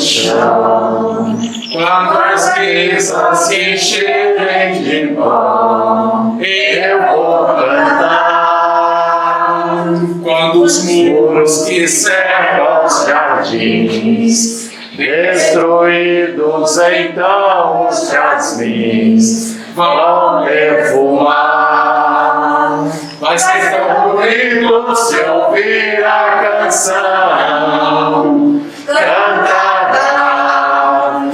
chão. Quando as mesas se encherem de pão, eu vou cantar. Quando os muros que cercam os jardins destruídos, então os jasmins vão perfumar. Vai ser tão bonito se ouvir a canção cantada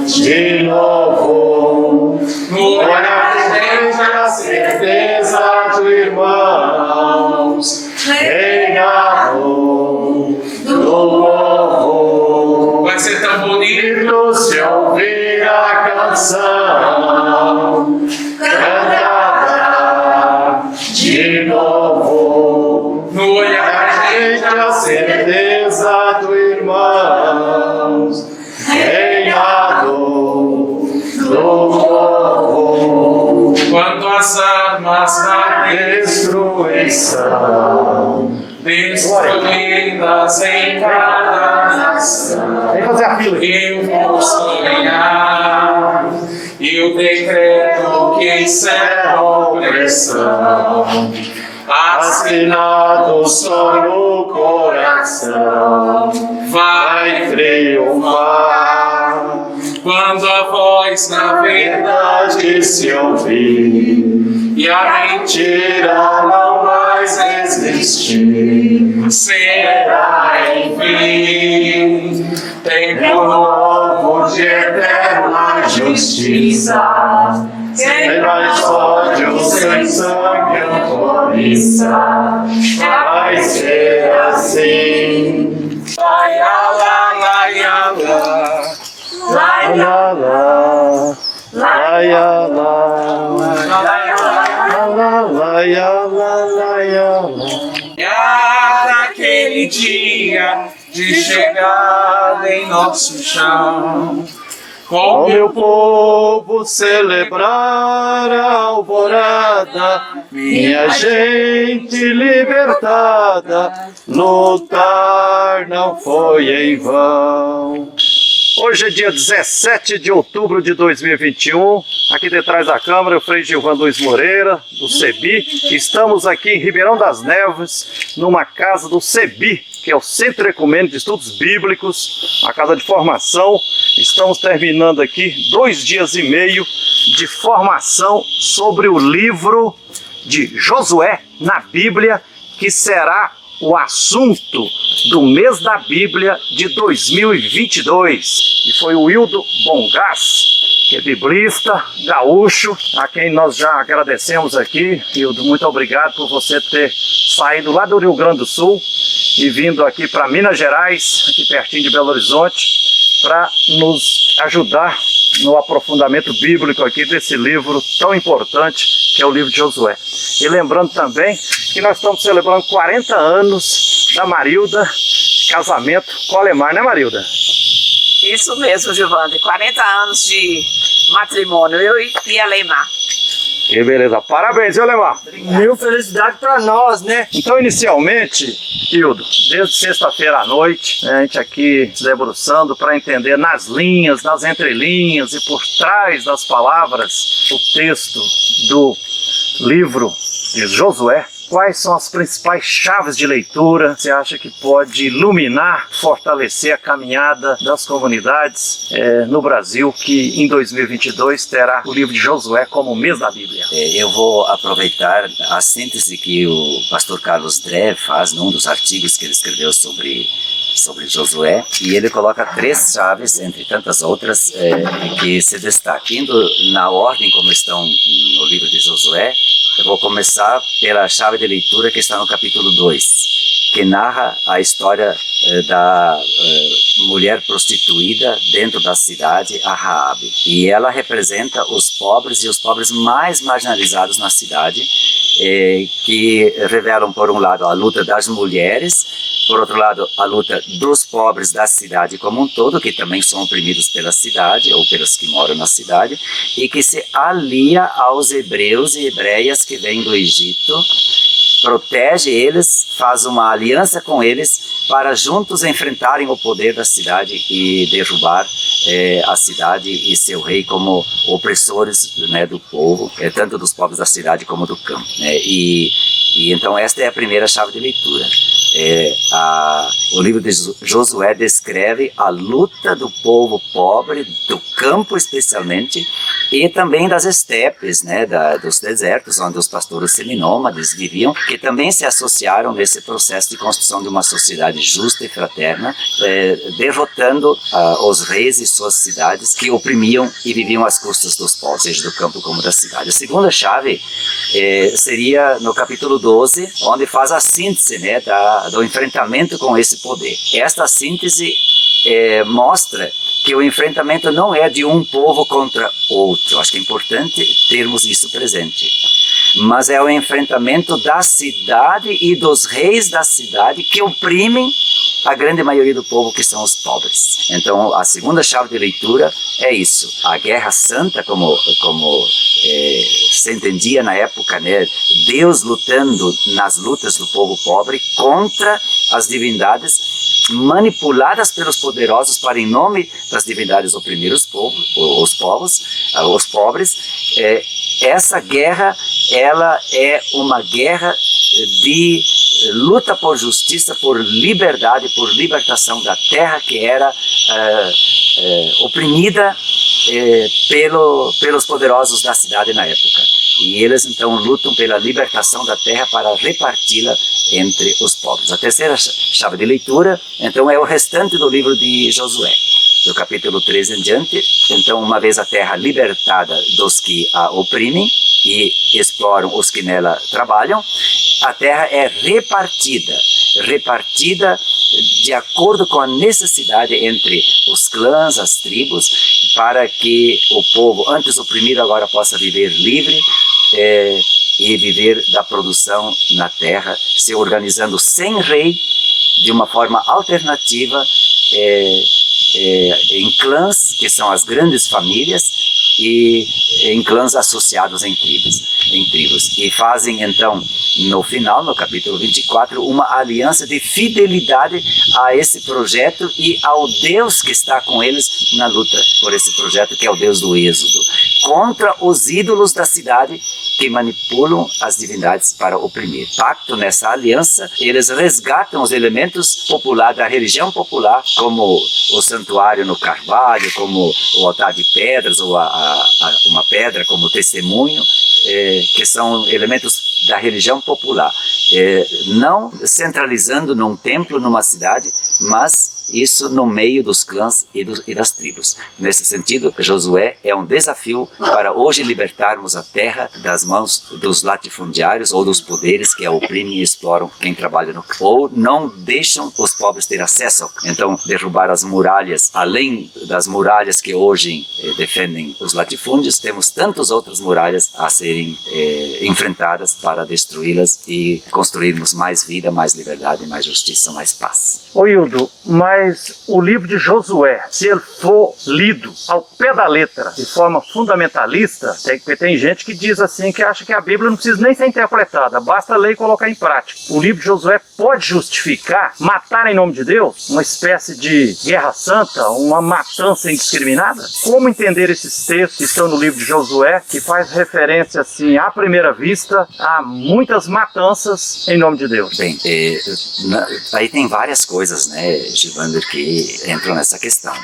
de novo. No olhar ardente a certeza de irmãos, reinado do povo. Vai ser tão bonito se ouvir a canção cantada de novo. No olhar ardente a certeza do irmãos, reinado do povo. Quando as armas da destruição destruídas em cada nação, eu vou sonhar e o decreto que encerra a opressão, assinado só no coração, vai triunfar. Quando a voz da verdade se ouvir e a mentira não mais existir, será enfim tempo novo de eterna justiça, sem mais ódio, sem sangue ou cobiça, vai ser assim. Lai, ala, lai, ala. Lai, ala, lai, ala, lai, ala, lai, ala. Naquele dia de chegada em nosso chão, com meu povo celebrar a alvorada, minha gente libertada, lutar não foi em vão. Hoje é dia 17 de outubro de 2021, aqui detrás da câmara, o Frei Gilvan Luiz Moreira, do CEBI. Estamos aqui em Ribeirão das Neves, numa casa do CEBI, que é o Centro Ecumênico de Estudos Bíblicos, a casa de formação. Estamos terminando aqui 2 dias e meio de formação sobre o livro de Josué na Bíblia, que será o assunto do mês da Bíblia de 2022. E foi o Wildo Bongás, que é biblista, gaúcho, a quem nós já agradecemos aqui. Wildo, muito obrigado por você ter saído lá do Rio Grande do Sul e vindo aqui para Minas Gerais, aqui pertinho de Belo Horizonte, para nos ajudar no aprofundamento bíblico aqui desse livro tão importante que é o livro de Josué. E lembrando também que nós estamos celebrando 40 anos da Marilda, casamento com o Alemar, né, Marilda? Isso mesmo, Gilvande, 40 anos de matrimônio, eu e Alemar. Que beleza, parabéns, viu, Alemar? Mil felicidades para nós, né? Então, inicialmente, Hildo, desde sexta-feira à noite, a gente aqui se debruçando para entender nas linhas, nas entrelinhas e por trás das palavras o texto do livro de Josué. Quais são as principais chaves de leitura você acha que pode iluminar, fortalecer a caminhada das comunidades no Brasil, que em 2022 terá o livro de Josué como o mês da Bíblia? Eu vou aproveitar a síntese que o pastor Carlos Dré faz num dos artigos que ele escreveu sobre Josué, e ele coloca 3 chaves, entre tantas outras, que se destacam. Indo na ordem como estão no livro de Josué, eu vou começar pela chave de leitura que está no capítulo 2, que narra a história da mulher prostituída dentro da cidade, a Raabe. E ela representa os pobres e os pobres mais marginalizados na cidade, que revelam, por um lado, a luta das mulheres, por outro lado, a luta dos pobres da cidade como um todo, que também são oprimidos pela cidade, ou pelos que moram na cidade, e que se alia aos hebreus e hebreias que vêm do Egito protege eles, faz uma aliança com eles para juntos enfrentarem o poder da cidade e derrubar a cidade e seu rei como opressores, né, do povo, tanto dos povos da cidade como do campo, né? E então esta é a primeira chave de leitura. O livro de Josué descreve a luta do povo pobre, do campo especialmente, e também das estepes, né, dos desertos, onde os pastores seminômades viviam, que também se associaram nesse processo de construção de uma sociedade justa e fraterna, derrotando os reis e suas cidades que oprimiam e viviam às custas dos povos, seja do campo como da cidade. A segunda chave seria no capítulo 12, onde faz a síntese, né, do enfrentamento com esse poder. Esta síntese mostra que o enfrentamento não é de um povo contra outro. Acho que é importante termos isso presente. Mas é o enfrentamento da cidade e dos reis da cidade que oprimem a grande maioria do povo, que são os pobres. Então, a segunda chave de leitura é isso. A Guerra Santa, como se entendia na época, né? Deus lutando nas lutas do povo pobre contra as divindades manipuladas pelos poderosos para, em nome das divindades, oprimir os pobres. Essa guerra, ela é uma guerra de luta por justiça, por liberdade, por libertação da terra que era oprimida pelos poderosos da cidade na época. E eles então lutam pela libertação da terra para reparti-la entre os povos. A terceira chave de leitura, então, é o restante do livro de Josué, do capítulo 13 em diante. Então, uma vez a terra libertada dos que a oprimem e exploram os que nela trabalham, a terra é repartida de acordo com a necessidade entre os clãs, as tribos, para que o povo, antes oprimido, agora possa viver livre e viver da produção na terra, se organizando sem rei, de uma forma alternativa, em clãs, que são as grandes famílias, e em clãs associados em tribos. E fazem então, no final, no capítulo 24, uma aliança de fidelidade a esse projeto e ao Deus que está com eles na luta por esse projeto, que é o Deus do Êxodo, contra os ídolos da cidade que manipulam as divindades para oprimir. Pacto nessa aliança, eles resgatam os elementos populares da religião popular, como o santuário no carvalho, como o altar de pedras, ou uma pedra como testemunho, que são elementos da religião popular, não centralizando num templo, numa cidade, mas isso no meio dos clãs e das tribos. Nesse sentido, Josué é um desafio para hoje libertarmos a terra das mãos dos latifundiários ou dos poderes que a oprimem e exploram quem trabalha no campo, ou não deixam os pobres ter acesso. Então, derrubar as muralhas, além das muralhas que hoje defendem os latifúndios, temos tantas outras muralhas a serem enfrentadas para destruí-las e construirmos mais vida, mais liberdade, mais justiça, mais paz. Ô Hildo, mas o livro de Josué, se ele for lido ao pé da letra, de forma fundamentalista, tem gente que diz assim, que acha que a Bíblia não precisa nem ser interpretada, basta ler e colocar em prática. O livro de Josué pode justificar matar em nome de Deus? Uma espécie de guerra santa, uma matança indiscriminada? Como entender esses textos que estão no livro de Josué, que faz referência, assim, à primeira vista, a muitas matanças em nome de Deus? Bem, aí tem várias coisas, né, Givander, que entram nessa questão.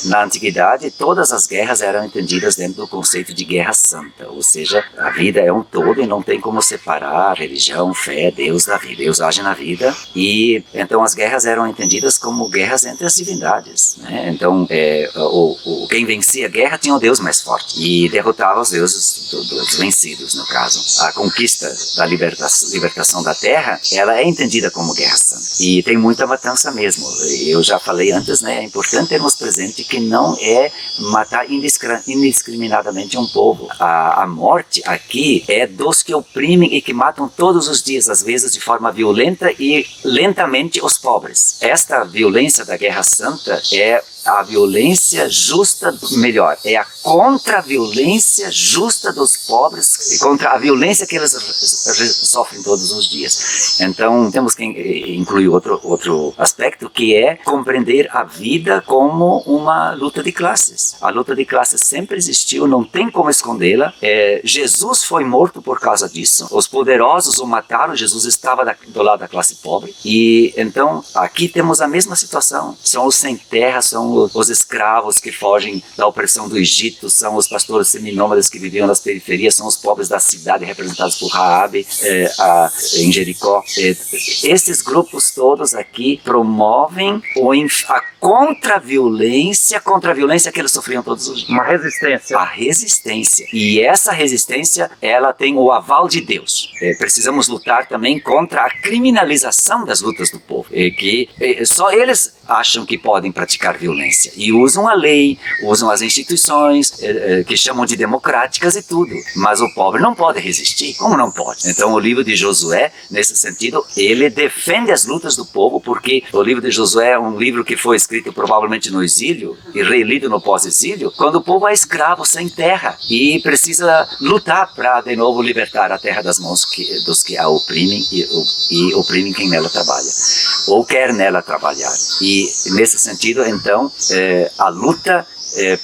Na antiguidade, todas as guerras eram entendidas dentro do conceito de guerra santa, ou seja, a vida é um todo e não tem como separar religião, fé, Deus da vida. Deus age na vida, e então as guerras eram entendidas como guerras entre as divindades, né? Então, quem vencia a guerra tinha o Deus mais forte e derrotava os deuses dos vencidos, no caso. A conquista da libertação da terra, ela é entendida como guerra santa. E tem muita matança mesmo. Eu já falei antes, né? É importante termos presente que não é matar indiscriminadamente um povo. A morte aqui é dos que oprimem e que matam todos os dias, às vezes de forma violenta e lentamente, os pobres. Esta violência da Guerra Santa é a violência justa, melhor, é a contra-violência justa dos pobres, contra a violência que eles sofrem todos os dias. Então, temos que incluir outro aspecto, que é compreender a vida como uma luta de classes. A luta de classes sempre existiu, não tem como escondê-la. Jesus foi morto por causa disso. Os poderosos o mataram, Jesus estava do lado da classe pobre. E então, aqui temos a mesma situação. São os sem terra, são os escravos que fogem da opressão do Egito, são os pastores seminômadas que viviam nas periferias, são os pobres da cidade representados por Raabe em Jericó. Esses grupos todos aqui promovem a contra-violência que eles sofriam todos os dias. Uma resistência. A resistência. E essa resistência, ela tem o aval de Deus. Precisamos lutar também contra a criminalização das lutas do povo. Que só eles acham que podem praticar violência. E usam a lei, usam as instituições, que chamam de democráticas e tudo. Mas o pobre não pode resistir. Como não pode? Então o livro de Josué, nesse sentido, ele defende as lutas do povo, porque o livro de Josué é um livro que foi escrito provavelmente no exílio e relido no pós-exílio, quando o povo é escravo, sem terra, e precisa lutar para de novo libertar a terra das mãos dos que a oprimem e oprimem quem nela trabalha, ou quer nela trabalhar. E nesse sentido, então, a luta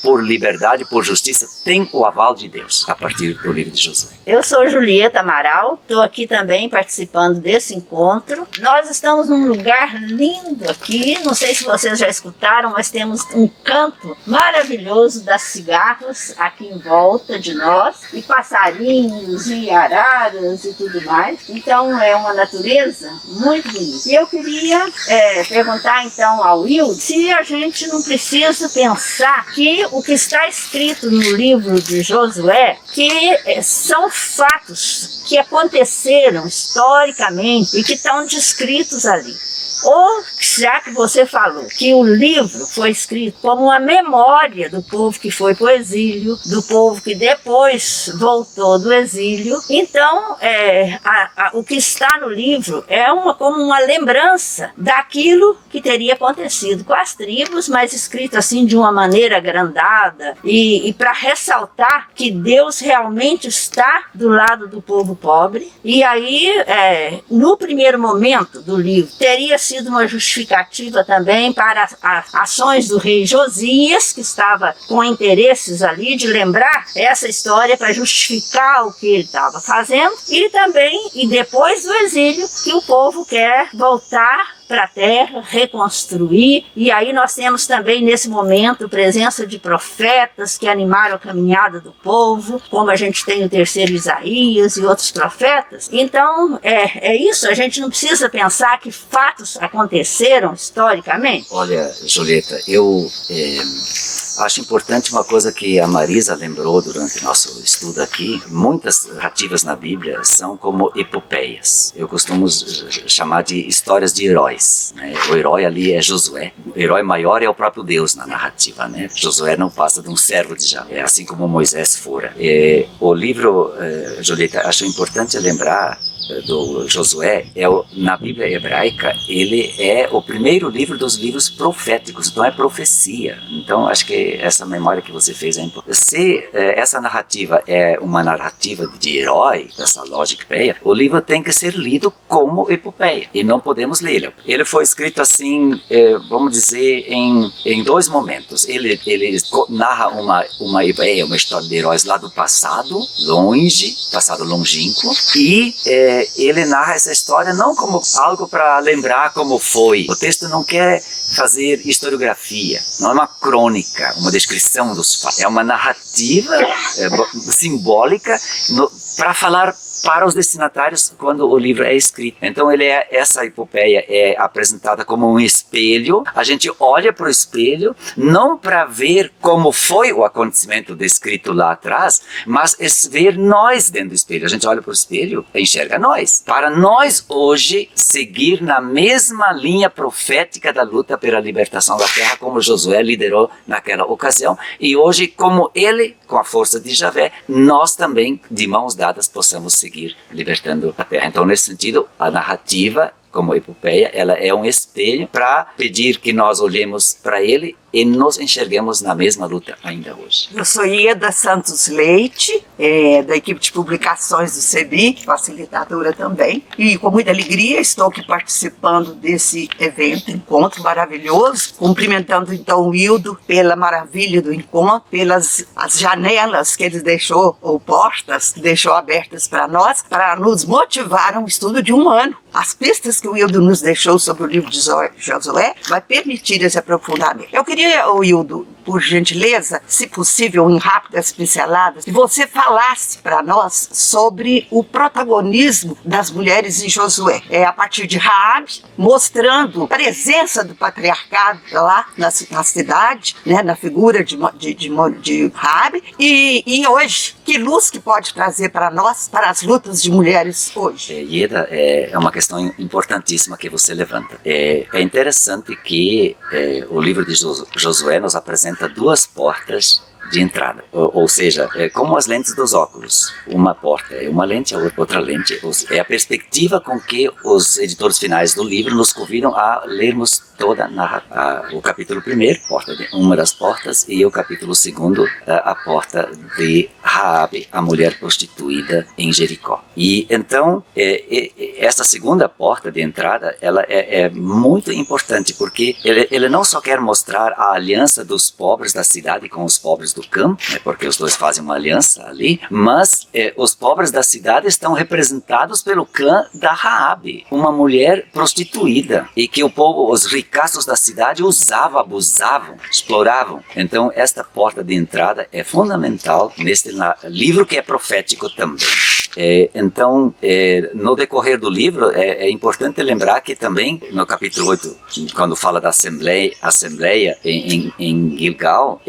por liberdade, por justiça, tem o aval de Deus, a partir do livro de Josué. Eu sou Julieta Amaral, estou aqui também participando desse encontro. Nós estamos num lugar lindo aqui, não sei se vocês já escutaram, mas temos um canto maravilhoso das cigarras aqui em volta de nós, e passarinhos, e araras e tudo mais. Então é uma natureza muito bonita. E eu queria perguntar então ao Will se a gente não precisa pensar que o que está escrito no livro de Josué, que são fatos que aconteceram historicamente e que estão descritos ali. Ou, já que você falou que o livro foi escrito como uma memória do povo que foi para o exílio, do povo que depois voltou do exílio, então o que está no livro é como uma lembrança daquilo que teria acontecido com as tribos, mas escrito assim de uma maneira agrandada e para ressaltar que Deus realmente está do lado do povo pobre. E aí, no primeiro momento do livro, teria sido uma justificativa também para as ações do rei Josias, que estava com interesses ali de lembrar essa história para justificar o que ele estava fazendo, e também, e depois do exílio, que o povo quer voltar para a terra, reconstruir. E aí nós temos também nesse momento presença de profetas que animaram a caminhada do povo, como a gente tem o terceiro Isaías e outros profetas. Então é isso, a gente não precisa pensar que fatos aconteceram historicamente. Olha, Julieta, eu acho importante uma coisa que a Marisa lembrou durante nosso estudo aqui. Muitas narrativas na Bíblia são como epopeias. Eu costumo chamar de histórias de heróis. Né? O herói ali é Josué. O herói maior é o próprio Deus na narrativa. Né? Josué não passa de um servo de Javé, assim como Moisés fora. O livro, Julieta, acho importante lembrar do Josué, na Bíblia hebraica, ele é o primeiro livro dos livros proféticos, então é profecia. Então acho que essa memória que você fez é importante. Se essa narrativa é uma narrativa de herói, dessa lógica epopeia, o livro tem que ser lido como epopeia, e não podemos lê-lo. Ele foi escrito assim, vamos dizer, em dois momentos. Ele narra uma epopeia, uma história de heróis lá do passado, passado longínquo, e ele narra essa história não como algo para lembrar como foi. O texto não quer fazer historiografia, não é uma crônica, uma descrição dos fatos. É uma narrativa simbólica para falar para os destinatários quando o livro é escrito. Então essa epopeia é apresentada como um espelho. A gente olha para o espelho não para ver como foi o acontecimento descrito lá atrás, mas ver nós dentro do espelho. A gente olha para o espelho e enxerga nós. Para nós hoje seguir na mesma linha profética da luta pela libertação da terra, como Josué liderou naquela ocasião, e hoje como ele, com a força de Javé, nós também de mãos dadas possamos seguir libertando a terra. Então, nesse sentido, a narrativa como epopeia, ela é um espelho para pedir que nós olhemos para ele e nos enxerguemos na mesma luta ainda hoje. Eu sou Ieda Santos Leite, da equipe de publicações do CEBI, facilitadora também, e com muita alegria estou aqui participando desse evento, encontro maravilhoso, cumprimentando então o Hildo pela maravilha do encontro, pelas as janelas que ele deixou, ou portas, que deixou abertas para nós, para nos motivar a um estudo de 1 ano. As pistas que o Hildo nos deixou sobre o livro de Josué vai permitir esse aprofundamento. Eu queria, Hildo, por gentileza, se possível, em rápidas pinceladas, que você falasse para nós sobre o protagonismo das mulheres em Josué. A partir de Raabe, mostrando a presença do patriarcado lá na cidade, né, na figura de Raabe, e hoje, que luz que pode trazer para nós, para as lutas de mulheres hoje? Ieda, é uma questão importantíssima que você levanta. É interessante que o livro de Josué nos apresenta 2 portas de entrada, ou seja, como as lentes dos óculos. Uma porta é uma lente, a outra lente é a perspectiva com que os editores finais do livro nos convidam a lermos toda o capítulo 1, uma das portas, e o capítulo 2, a porta de Raabe, a mulher prostituída em Jericó. E então, essa segunda porta de entrada, ela é muito importante, porque ele não só quer mostrar a aliança dos pobres da cidade com os pobres do campo, né, porque os dois fazem uma aliança ali, mas os pobres da cidade estão representados pelo clã da Raabe, uma mulher prostituída, e que o povo, os ricaços da cidade usavam, abusavam, exploravam. Então esta porta de entrada é fundamental neste livro que é profético também. Então, no decorrer do livro, é importante lembrar que também, no capítulo 8, quando fala da assembleia em Gilgal,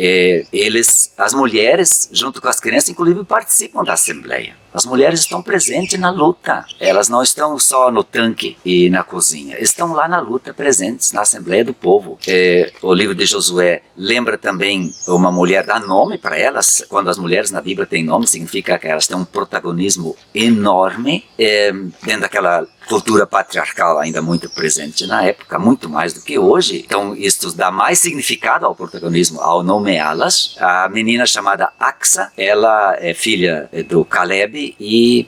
as mulheres, junto com as crianças, inclusive participam da assembleia. As mulheres estão presentes na luta. Elas não estão só no tanque e na cozinha. Estão lá na luta, presentes na Assembleia do Povo. O livro de Josué lembra também uma mulher, dá nome para elas. Quando as mulheres na Bíblia têm nome, significa que elas têm um protagonismo enorme dentro daquela cultura patriarcal ainda muito presente na época, muito mais do que hoje. Então isso dá mais significado ao protagonismo ao nomeá-las. A menina chamada Axa, ela é filha do Caleb e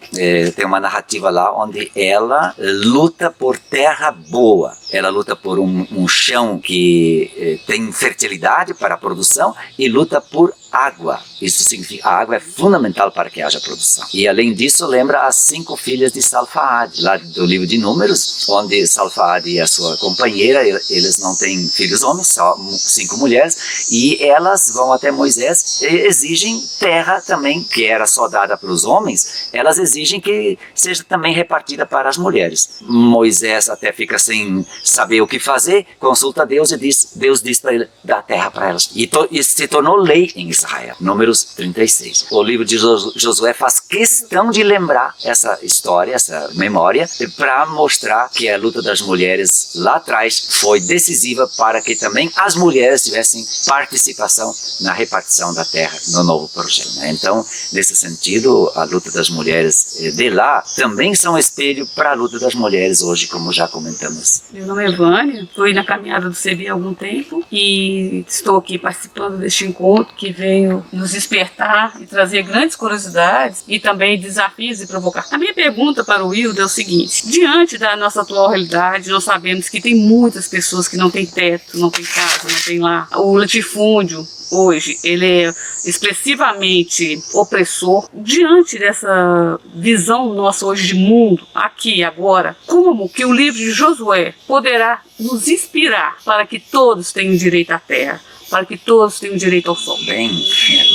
tem uma narrativa lá onde ela luta por terra boa. Ela luta por um chão que tem fertilidade para a produção e luta por água. Isso significa que a água é fundamental para que haja produção. E além disso, lembra as 5 filhas de Salfaade, lá do livro de Números, onde Salfaade e a sua companheira, eles não têm filhos homens, só 5 mulheres, e elas vão até Moisés e exigem terra também, que era só dada para os homens, elas exigem que seja também repartida para as mulheres. Moisés até fica sem saber o que fazer, consulta Deus e Deus diz para ele, dá terra para elas. E se tornou lei em Israel. Números 36. O livro de Josué faz questão de lembrar essa história, essa memória, para mostrar que a luta das mulheres lá atrás foi decisiva para que também as mulheres tivessem participação na repartição da terra no novo projeto. Então, nesse sentido, a luta das mulheres de lá também são espelho para a luta das mulheres hoje, como já comentamos. Meu nome é Vânia, estou na caminhada do CEBI há algum tempo e estou aqui participando deste encontro que veio nos despertar e trazer grandes curiosidades e também desafios e provocar. A minha pergunta para o Hildo é o seguinte: diante da nossa atual realidade, nós sabemos que tem muitas pessoas que não têm teto, não têm casa, não têm lar. O latifúndio hoje, ele é expressivamente opressor. Diante dessa visão nossa hoje de mundo, aqui agora, como que o livro de Josué poderá nos inspirar para que todos tenham direito à terra, para que todos tenham direito ao sol? Bem,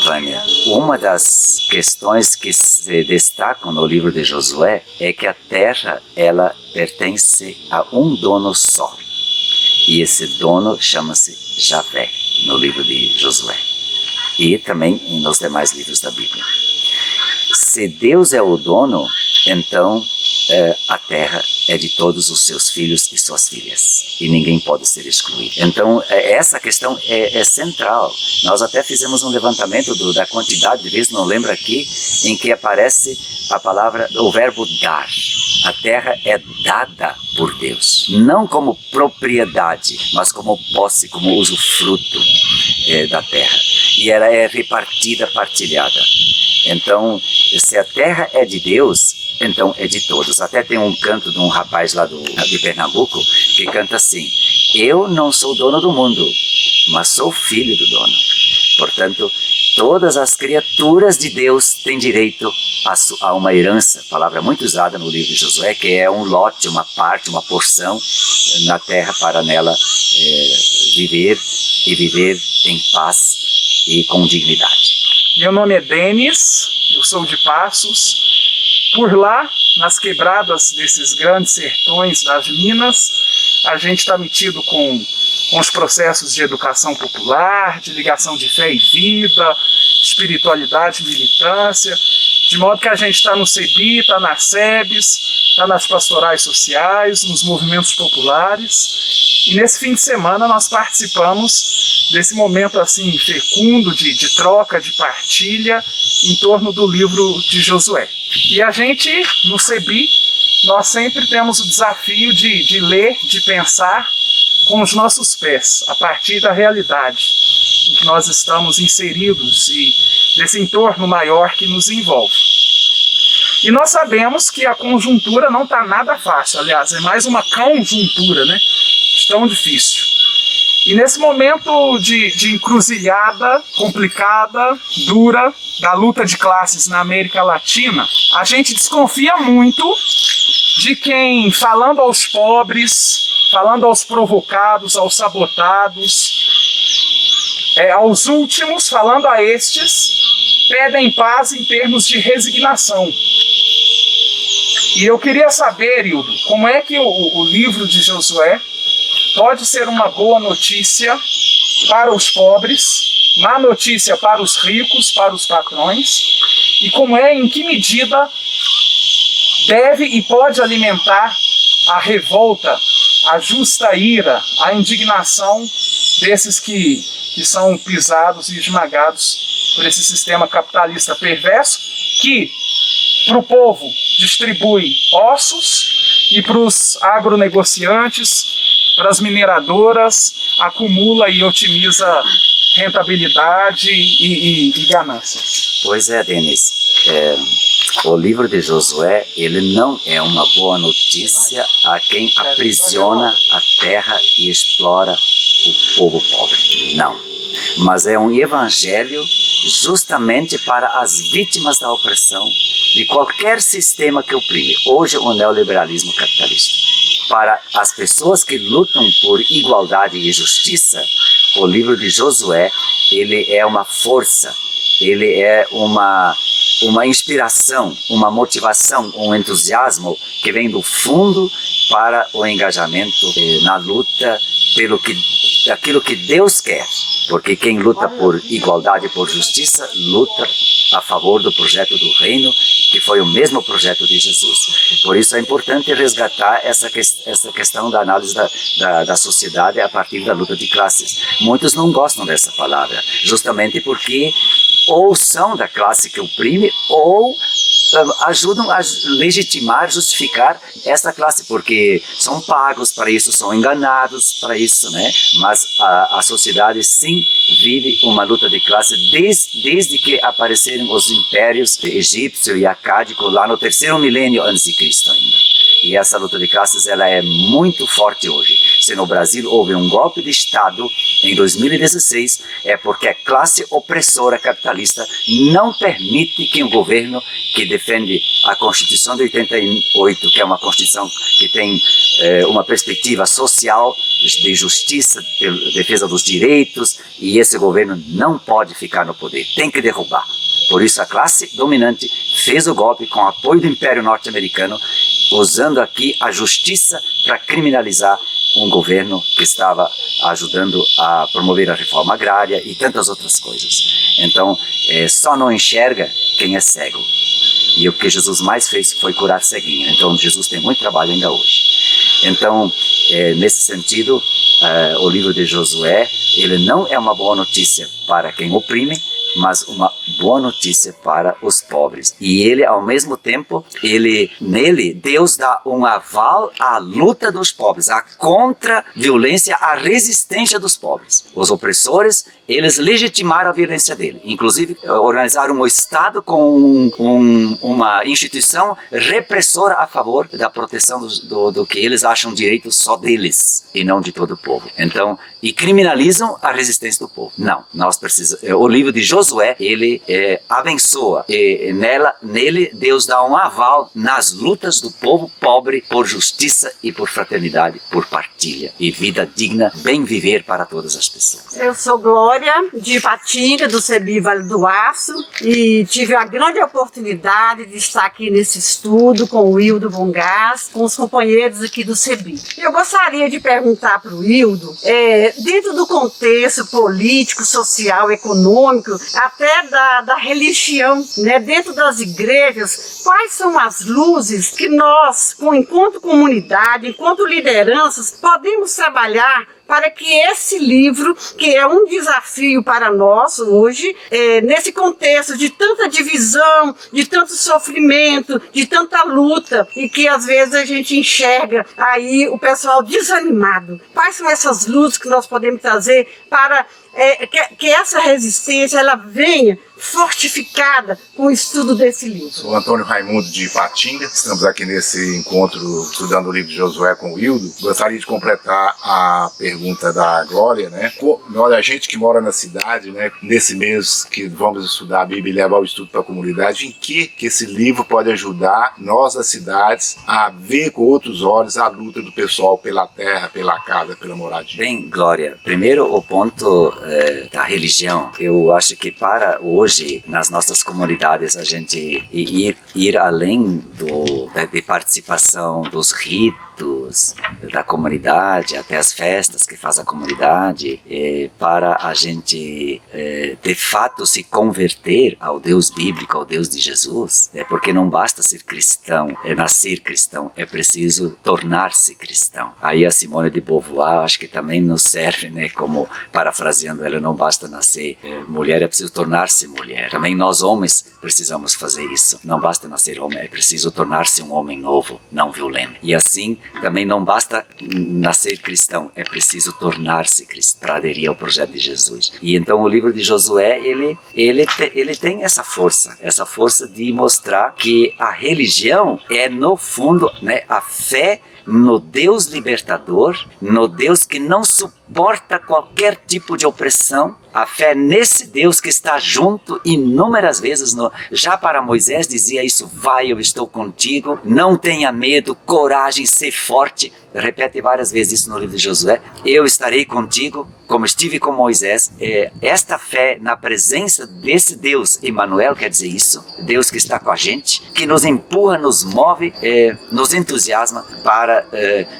Vânia, uma das questões que se destacam no livro de Josué é que a terra, ela pertence a um dono só. E esse dono chama-se Javé, no livro de Josué. E também nos demais livros da Bíblia. Se Deus é o dono, então a terra é de todos os seus filhos e suas filhas, e ninguém pode ser excluído. Então essa questão é central. Nós até fizemos um levantamento da quantidade de vezes, não lembro aqui, em que aparece a palavra, o verbo dar. A terra é dada por Deus, não como propriedade, mas como posse, como usufruto da terra. E ela é repartida, partilhada. Então, se a terra é de Deus, então é de todos. Até tem um canto de um rapaz lá de Pernambuco que canta assim: eu não sou dono do mundo, mas sou filho do dono. Portanto, todas as criaturas de Deus têm direito a uma herança, palavra muito usada no livro de Josué, que é um lote, uma parte, uma porção na terra para nela viver e viver em paz e com dignidade. Meu nome é Denis, eu sou de Passos. Por lá, nas quebradas desses grandes sertões das Minas, a gente está metido com os processos de educação popular, de ligação de fé e vida, espiritualidade e militância, de modo que a gente está no CEBI, está nas SEBs, está nas pastorais sociais, nos movimentos populares. E nesse fim de semana nós participamos desse momento assim fecundo de troca, de partilha em torno do livro de Josué. E a gente, no CEBI, nós sempre temos o desafio de ler, de pensar com os nossos pés, a partir da realidade em que nós estamos inseridos e desse entorno maior que nos envolve. E nós sabemos que a conjuntura não está nada fácil, aliás, é mais uma conjuntura, né? Tão difícil. E nesse momento de encruzilhada complicada, dura, da luta de classes na América Latina, a gente desconfia muito de quem, falando aos pobres, falando aos provocados, aos sabotados, aos últimos, falando a estes, pedem paz em termos de resignação. E eu queria saber, Hildo, como é que o livro de Josué pode ser uma boa notícia para os pobres, má notícia para os ricos, para os patrões, e como em que medida deve e pode alimentar a revolta, a justa ira, a indignação desses que são pisados e esmagados por esse sistema capitalista perverso que, para o povo, distribui ossos e para os agronegociantes, para as mineradoras, acumula e otimiza rentabilidade e ganâncias. Pois é, Denis. O livro de Josué, ele não é uma boa notícia a quem aprisiona a terra e explora o povo pobre. Não. Mas é um evangelho justamente para as vítimas da opressão de qualquer sistema que oprime. Hoje, o neoliberalismo capitalista. Para as pessoas que lutam por igualdade e justiça, o livro de Josué, ele é uma força, ele é uma inspiração, uma motivação, um entusiasmo que vem do fundo para o engajamento na luta daquilo que Deus quer. Porque quem luta por igualdade e por justiça, luta a favor do projeto do reino, que foi o mesmo projeto de Jesus. Por isso é importante resgatar essa questão da análise da sociedade a partir da luta de classes. Muitos não gostam dessa palavra, justamente porque ou são da classe que oprime, ou ajudam a legitimar, justificar essa classe, porque são pagos para isso, são enganados para isso, né? Mas a sociedade sim vive uma luta de classe desde que apareceram os impérios egípcio e acádico lá no 3º milênio antes de Cristo ainda. E essa luta de classes ela é muito forte hoje. Se no Brasil houve um golpe de Estado em 2016, é porque a classe opressora capitalista não permite que um governo que defende a Constituição de 88, que é uma Constituição que tem uma perspectiva social, de justiça, de defesa dos direitos, e esse governo não pode ficar no poder, tem que derrubar. Por isso a classe dominante fez o golpe com o apoio do Império Norte-Americano, usando aqui a justiça para criminalizar um governo que estava ajudando a promover a reforma agrária e tantas outras coisas. Então, só não enxerga quem é cego. E o que Jesus mais fez foi curar ceguinho. Então, Jesus tem muito trabalho ainda hoje. Então, nesse sentido, o livro de Josué, ele não é uma boa notícia para quem oprime, mas uma boa notícia para os pobres. E ele, ao mesmo tempo, nele, Deus dá um aval à luta dos pobres, à contra-violência, à resistência dos pobres. Os opressores, eles legitimaram a violência dele. Inclusive, organizaram um Estado com uma instituição repressora a favor da proteção do que eles acham direito só deles e não de todo o povo. Então, e criminalizam a resistência do povo. Não, nós precisamos. O livro de Josué, ele abençoa. E nele, Deus dá um aval nas lutas do povo pobre por justiça e por fraternidade, por partilha e vida digna, bem viver para todas as pessoas. Eu sou Glória, de Ipatinga, do CEBI Vale do Aço, e tive a grande oportunidade de estar aqui nesse estudo com o Hildo Bongás, com os companheiros aqui do CEBI. Eu gostaria de perguntar para o Hildo, dentro do contexto político, social, econômico, até da religião, né, dentro das igrejas, quais são as luzes que nós, enquanto comunidade, enquanto lideranças, podemos trabalhar para que esse livro, que é um desafio para nós hoje, nesse contexto de tanta divisão, de tanto sofrimento, de tanta luta, e que às vezes a gente enxerga aí o pessoal desanimado. Quais são essas luzes que nós podemos trazer para que essa resistência ela venha fortificada com o estudo desse livro? Sou Antônio Raimundo de Ipatinga, estamos aqui nesse encontro estudando o livro de Josué com o Hildo. Gostaria de completar a pergunta da Glória, né? A gente que mora na cidade, né, nesse mês que vamos estudar a Bíblia e levar o estudo para a comunidade, em que esse livro pode ajudar nós das cidades a ver com outros olhos a luta do pessoal pela terra, pela casa, pela moradia? Bem, Glória, primeiro o ponto da religião. Eu acho que para hoje, nas nossas comunidades, a gente ir além de participação dos ritos da comunidade, até as festas que faz a comunidade, para a gente de fato se converter ao Deus bíblico, ao Deus de Jesus, porque não basta ser cristão, nascer cristão, é preciso tornar-se cristão. Aí a Simone de Beauvoir, acho que também nos serve, né, como parafraseando ela, não basta nascer mulher, é preciso tornar-se mulher. Também nós homens precisamos fazer isso. Não basta nascer homem, é preciso tornar-se um homem novo, não violento. E assim, também não basta nascer cristão, é preciso tornar-se cristão para aderir ao projeto de Jesus. E então o livro de Josué, ele tem essa força de mostrar que a religião é, no fundo, né, a fé no Deus libertador, no Deus que não suporta qualquer tipo de opressão, a fé nesse Deus que está junto inúmeras vezes. Já para Moisés dizia isso: vai, eu estou contigo, não tenha medo, coragem, ser forte. Repete várias vezes isso no livro de Josué: eu estarei contigo, como estive com Moisés. Esta fé na presença desse Deus, Emmanuel, quer dizer isso, Deus que está com a gente, que nos empurra, nos move, nos entusiasma para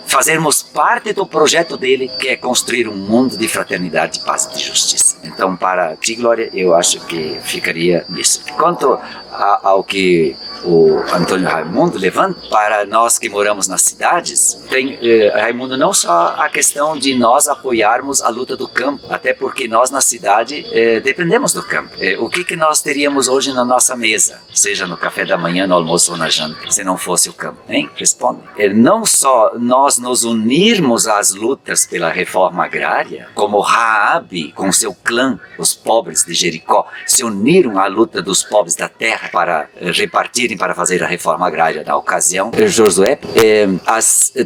fazermos parte do projeto dele, que é construir um mundo de fraternidade, de paz e de justiça. Então, para ti, Glória, eu acho que ficaria nisso. Quanto ao que o Antônio Raimundo levanta, para nós que moramos nas cidades, tem, Raimundo, não só a questão de nós apoiarmos a luta do campo, até porque nós na cidade dependemos do campo. O que nós teríamos hoje na nossa mesa, seja no café da manhã, no almoço ou na janta, se não fosse o campo? Hein? Responde. Não só nós nos unirmos às lutas pela reforma agrária, como Raabe com seu clã, os pobres de Jericó, se uniram à luta dos pobres da terra para repartirem, para fazer a reforma agrária na ocasião. Josué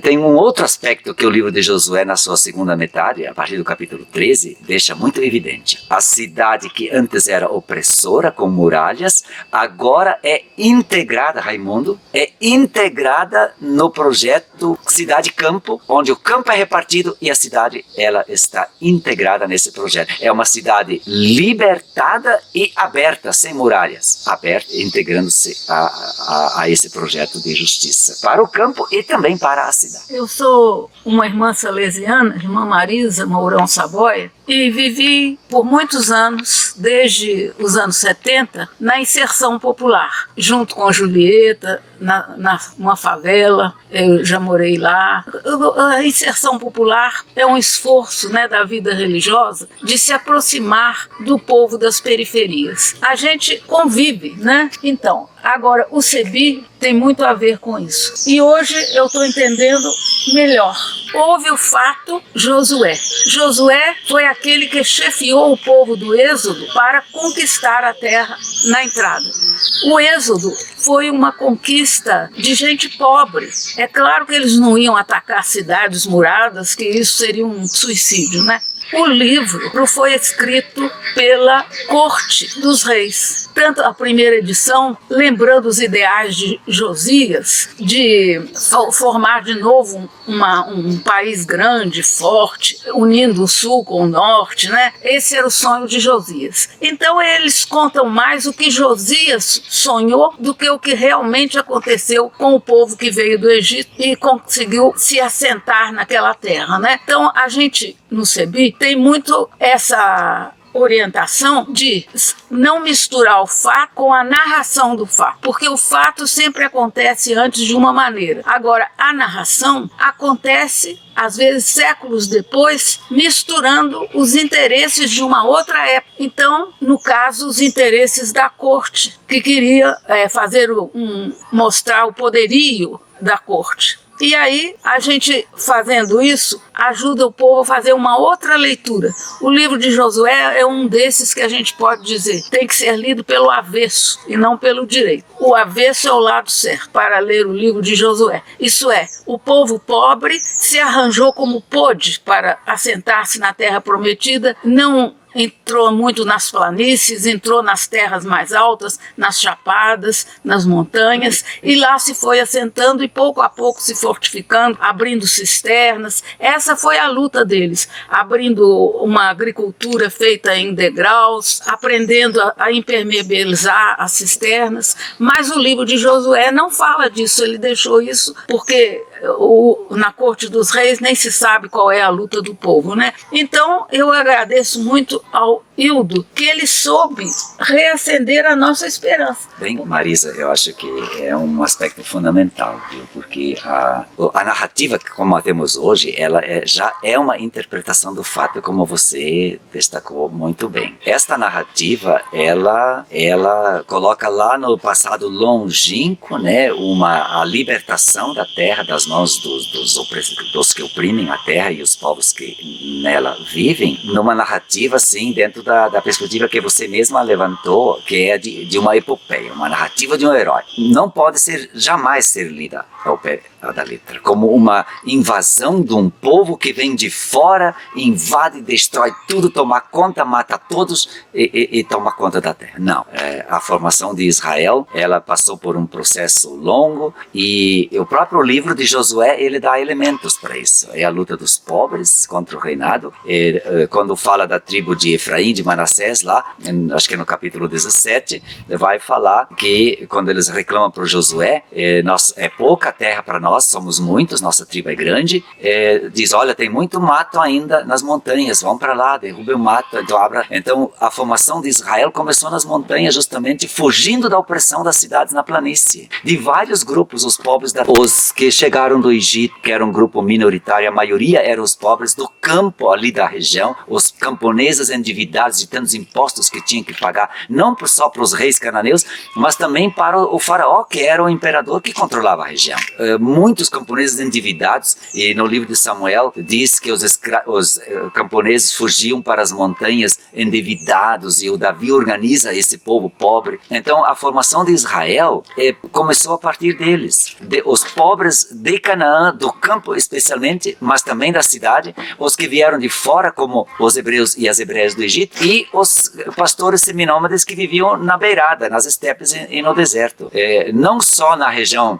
tem um outro aspecto que o livro de Josué, na sua segunda metade, a partir do capítulo 13, deixa muito evidente. A cidade que antes era opressora, com muralhas, agora é integrada, Raimundo, é integrada no projeto Cidade-Campo, onde o campo é repartido e a cidade, ela está integrada nesse projeto. É uma cidade libertada e aberta, sem muralhas, aberta, integrando-se a esse projeto de justiça para o campo e também para a cidade. Eu sou uma irmã salesiana, irmã Marisa Mourão Saboia, e vivi por muitos anos, desde os anos 70, na inserção popular, junto com a Julieta, numa favela. Eu já morei lá. A inserção popular é um esforço, né, da vida religiosa de se aproximar do povo das periferias. A gente convive, né? Então, agora o CEBI tem muito a ver com isso. E hoje eu estou entendendo melhor. Houve o fato Josué. Josué foi aquele que chefiou o povo do Êxodo para conquistar a terra na entrada. O Êxodo foi uma conquista de gente pobre. É claro que eles não iam atacar cidades muradas, que isso seria um suicídio, né? O livro foi escrito pela corte dos reis. Tanto a primeira edição, lembrando os ideais de Josias, de formar de novo um país grande, forte, unindo o sul com o norte, né? Esse era o sonho de Josias. Então eles contam mais o que Josias sonhou do que o que realmente aconteceu com o povo que veio do Egito e conseguiu se assentar naquela terra, né? Então a gente, no CEBI, tem muito essa orientação de não misturar o fato com a narração do fato, porque o fato sempre acontece antes de uma maneira. Agora, a narração acontece, às vezes séculos depois, misturando os interesses de uma outra época. Então, no caso, os interesses da corte, que queria mostrar o poderio da corte. E aí, a gente fazendo isso, ajuda o povo a fazer uma outra leitura. O livro de Josué é um desses que a gente pode dizer, tem que ser lido pelo avesso e não pelo direito. O avesso é o lado certo para ler o livro de Josué. Isso é, o povo pobre se arranjou como pôde para assentar-se na terra prometida, não entrou muito nas planícies, entrou nas terras mais altas, nas chapadas, nas montanhas, e lá se foi assentando e pouco a pouco se fortificando, abrindo cisternas. Essa foi a luta deles, abrindo uma agricultura feita em degraus, aprendendo a impermeabilizar as cisternas. Mas o livro de Josué não fala disso, ele deixou isso porque na corte dos reis nem se sabe qual é a luta do povo, né? Então eu agradeço muito ao Hildo que ele soube reacender a nossa esperança. Bem, Marisa, eu acho que é um aspecto fundamental, viu? Porque a narrativa como a temos hoje, ela já é uma interpretação do fato, como você destacou muito bem. Esta narrativa, ela coloca lá no passado longínquo, né, a libertação da terra das mãos dos que oprimem a terra e os povos que nela vivem, numa narrativa assim, dentro da perspectiva que você mesma levantou, que é de uma epopeia, uma narrativa de um herói. Não pode jamais ser lida ao pé da letra, como uma invasão de um povo que vem de fora, invade, destrói tudo, toma conta, mata todos e toma conta da terra. Não, a formação de Israel, ela passou por um processo longo e o próprio livro de Josué, ele dá elementos para isso. É a luta dos pobres contra o reinado. Quando fala da tribo de Efraim, de Manassés, lá, acho que no capítulo 17, vai falar que quando eles reclamam para Josué, é pouca terra para nós, somos muitos, nossa tribo é grande, diz, olha, tem muito mato ainda nas montanhas, vão para lá, derrubem o mato. Então a formação de Israel começou nas montanhas, justamente fugindo da opressão das cidades na planície. De vários grupos, os pobres, os que chegaram do Egito, que era um grupo minoritário, a maioria eram os pobres do campo ali da região, os camponeses endividados de tantos impostos que tinham que pagar, não só para os reis cananeus, mas também para o faraó, que era o imperador que controlava a região. Muitos camponeses endividados, e no livro de Samuel diz que os camponeses fugiam para as montanhas endividados, e o Davi organiza esse povo pobre. Então a formação de Israel começou a partir deles, os pobres de Canaã, do campo especialmente, mas também da cidade, os que vieram de fora, como os hebreus e as hebreias do Egito, e os pastores seminômades que viviam na beirada, nas estepes e no deserto. Não só na região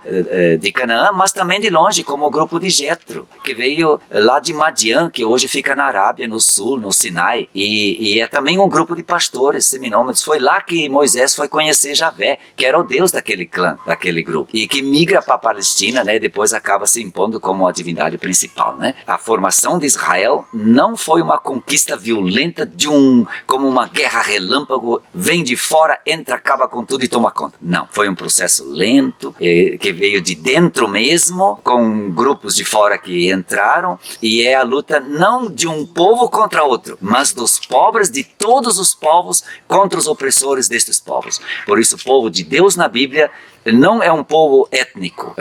de Canaã, mas mas também de longe, como o grupo de Jetro, que veio lá de Madian, que hoje fica na Arábia, no sul, no Sinai, e é também um grupo de pastores seminômados. Foi lá que Moisés foi conhecer Javé, que era o Deus daquele clã, daquele grupo, e que migra para a Palestina, né, depois acaba se impondo como a divindade principal, né? A formação de Israel não foi uma conquista violenta como uma guerra relâmpago, vem de fora, entra, acaba com tudo e toma conta. Não, foi um processo lento, que veio de dentro mesmo, com grupos de fora que entraram, e é a luta não de um povo contra outro, mas dos pobres, de todos os povos, contra os opressores destes povos. Por isso, o povo de Deus na Bíblia não é um povo étnico,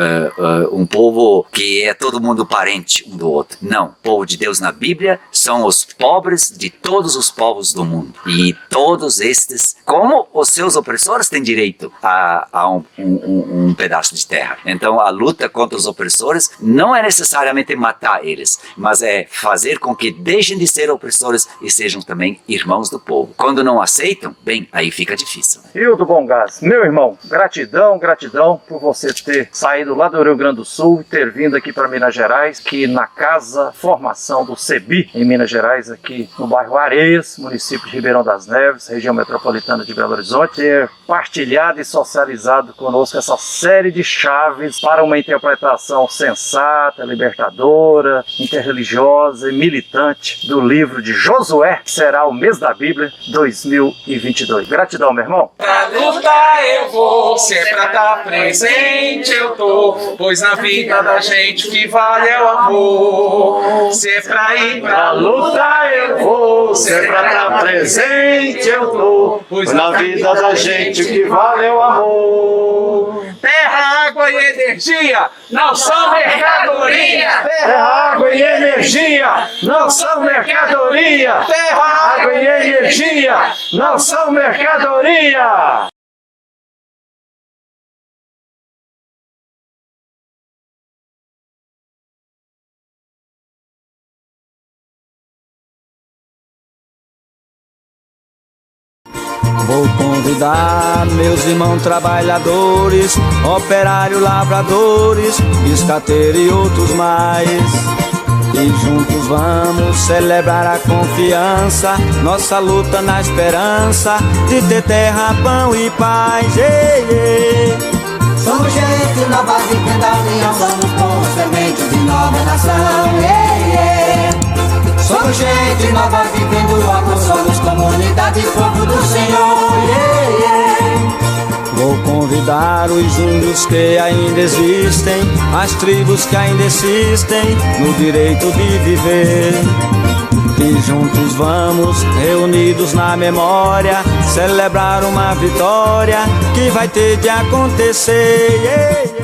um povo que é todo mundo parente um do outro. Não, o povo de Deus na Bíblia são os pobres de todos os povos do mundo. E todos estes, como os seus opressores, têm direito a um pedaço de terra. Então a luta contra os opressores não é necessariamente matar eles, mas é fazer com que deixem de ser opressores e sejam também irmãos do povo. Quando não aceitam, bem, aí fica difícil. Hildo Von Gás, meu irmão, gratidão por você ter saído lá do Rio Grande do Sul e ter vindo aqui para Minas Gerais, aqui na Casa Formação do CEBI, em Minas Gerais, aqui no bairro Areias, município de Ribeirão das Neves, região metropolitana de Belo Horizonte, ter partilhado e socializado conosco essa série de chaves para uma interpretação sensata, libertadora, interreligiosa e militante do livro de Josué, que será o mês da Bíblia 2022. Gratidão, meu irmão. Pra lutar eu vou, se é pra estar presente eu tô, pois na vida da gente o que vale é o amor. Se é pra ir pra lutar eu vou, se é pra estar presente eu tô, pois na vida da gente o que vale é o amor. Terra, água e energia não são mercadoria. Terra, água e energia não são mercadoria. Terra, água e energia não são mercadoria. Vou convidar meus irmãos trabalhadores, operários, lavradores, escateiro e outros mais. E juntos vamos celebrar a confiança, nossa luta na esperança de ter terra, pão e paz. Ei, ei. Somos gente nova vivendo a união, somos povo semente de nova nação. Ei, ei. Somos gente nova vivendo o amor, somos comunidade, povo do Senhor. Yeah, yeah. Vou convidar os índios que ainda existem, as tribos que ainda existem no direito de viver. E juntos vamos, reunidos na memória, celebrar uma vitória que vai ter de acontecer. Yeah.